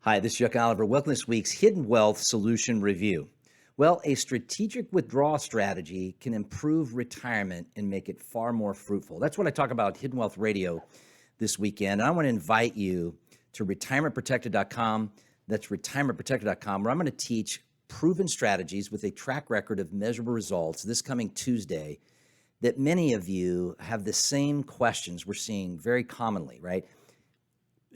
Hi, this is Chuck Oliver. Welcome to this week's Hidden Wealth Solution Review. Well, a strategic withdrawal strategy can improve retirement and make it far more fruitful. That's what I talk about Hidden Wealth Radio this weekend. And I want to invite you to retirementprotected.com. That's retirementprotected.com, where I'm going to teach proven strategies with a track record of measurable results this coming Tuesday that many of you have the same questions we're seeing very commonly, right?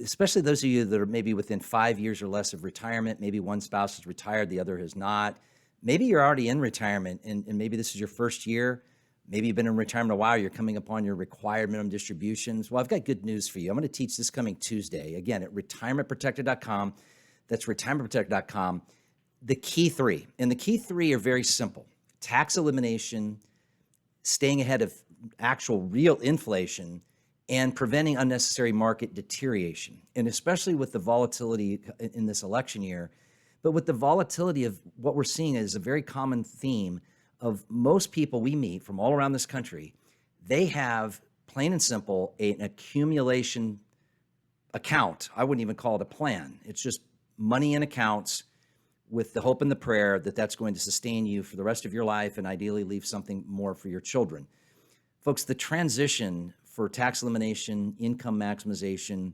Especially those of you that are maybe within 5 years or less of retirement. Maybe one spouse is retired, the other has not. Maybe you're already in retirement and maybe this is your first year. Maybe you've been in retirement a while, you're coming upon your required minimum distributions. Well, I've got good news for you. I'm going to teach this coming Tuesday, again, at retirementprotected.com. That's retirementprotected.com. The key three, and the key three are very simple: tax elimination, staying ahead of actual real inflation, and preventing unnecessary market deterioration. And especially with the volatility in this election year, but with the volatility of what we're seeing is a very common theme of most people we meet from all around this country. They have, plain and simple, an accumulation account. I wouldn't even call it a plan. It's just money in accounts with the hope and the prayer that that's going to sustain you for the rest of your life and ideally leave something more for your children. Folks, the transition for tax elimination, income maximization,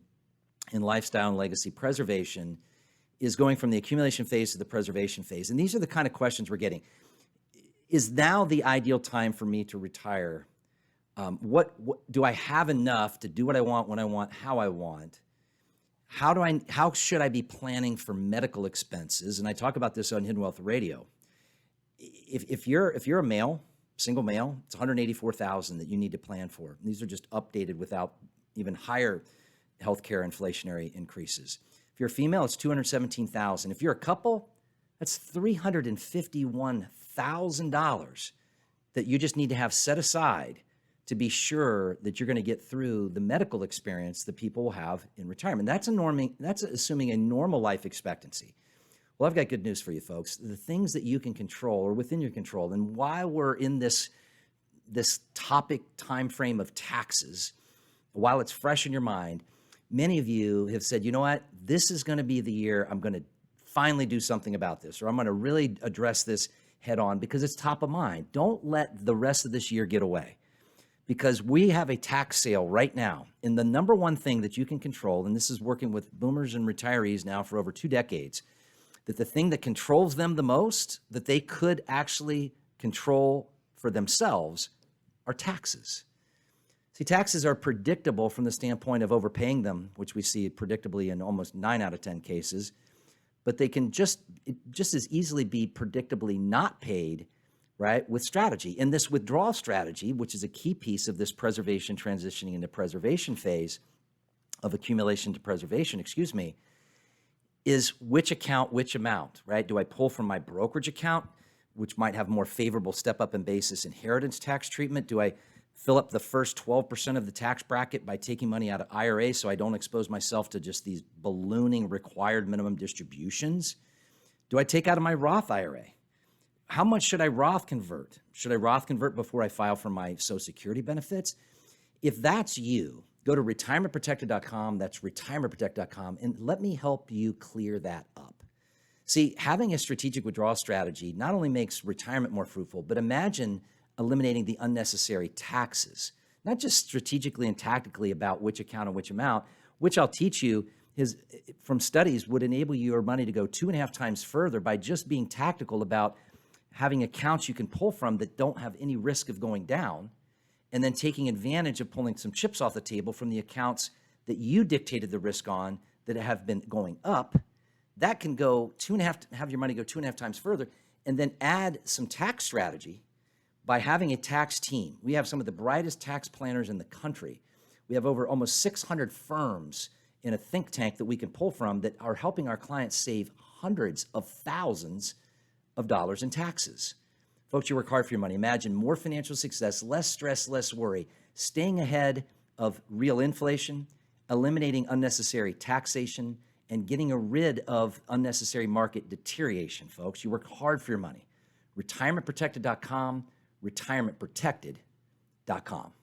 and lifestyle and legacy preservation is going from the accumulation phase to the preservation phase. And these are the kind of questions we're getting. Is now the ideal time for me to retire? What do I have enough to do what I want, when I want, how I want? How should I be planning for medical expenses? And I talk about this on Hidden Wealth Radio. If you're a male, single male, it's $184,000 that you need to plan for. These are just updated without even higher healthcare inflationary increases. If you're a female, it's $217,000. If you're a couple, that's $351,000 that you just need to have set aside to be sure that you're going to get through the medical experience that people will have in retirement. That's assuming a normal life expectancy. Well, I've got good news for you folks. The things that you can control are within your control. And while we're in this topic time frame of taxes, while it's fresh in your mind, many of you have said, you know what, this is going to be the year I'm going to finally do something about this, or I'm going to really address this head on because it's top of mind. Don't let the rest of this year get away, because we have a tax sale right now. And the number one thing that you can control, and this is working with boomers and retirees now for over 2 decades, that the thing that controls them the most, that they could actually control for themselves, are taxes. See, taxes are predictable from the standpoint of overpaying them, which we see predictably in almost 9 out of 10 cases, but they can just as easily be predictably not paid, right, with strategy. And this withdrawal strategy, which is a key piece of this preservation transitioning into preservation phase of accumulation to preservation, is which account, which amount, right? Do I pull from my brokerage account, which might have more favorable step-up and basis inheritance tax treatment? Do I fill up the first 12% of the tax bracket by taking money out of IRA so I don't expose myself to just these ballooning required minimum distributions? Do I take out of my Roth IRA? How much should I Roth convert? Should I Roth convert before I file for my Social Security benefits? If that's you, go to retirementprotected.com. That's retirementprotected.com. And let me help you clear that up. See, having a strategic withdrawal strategy not only makes retirement more fruitful, but imagine eliminating the unnecessary taxes, not just strategically and tactically about which account and which amount, which I'll teach you from studies would enable your money to go 2.5 times further by just being tactical about having accounts you can pull from that don't have any risk of going down, and then taking advantage of pulling some chips off the table from the accounts that you dictated the risk on that have been going up. That can go have your money go 2.5 times further, and then add some tax strategy by having a tax team. We have some of the brightest tax planners in the country. We have over almost 600 firms in a think tank that we can pull from that are helping our clients save hundreds of thousands of dollars in taxes. Folks, you work hard for your money. Imagine more financial success, less stress, less worry, staying ahead of real inflation, eliminating unnecessary taxation, and getting rid of unnecessary market deterioration, folks. You work hard for your money. Retirementprotected.com, retirementprotected.com.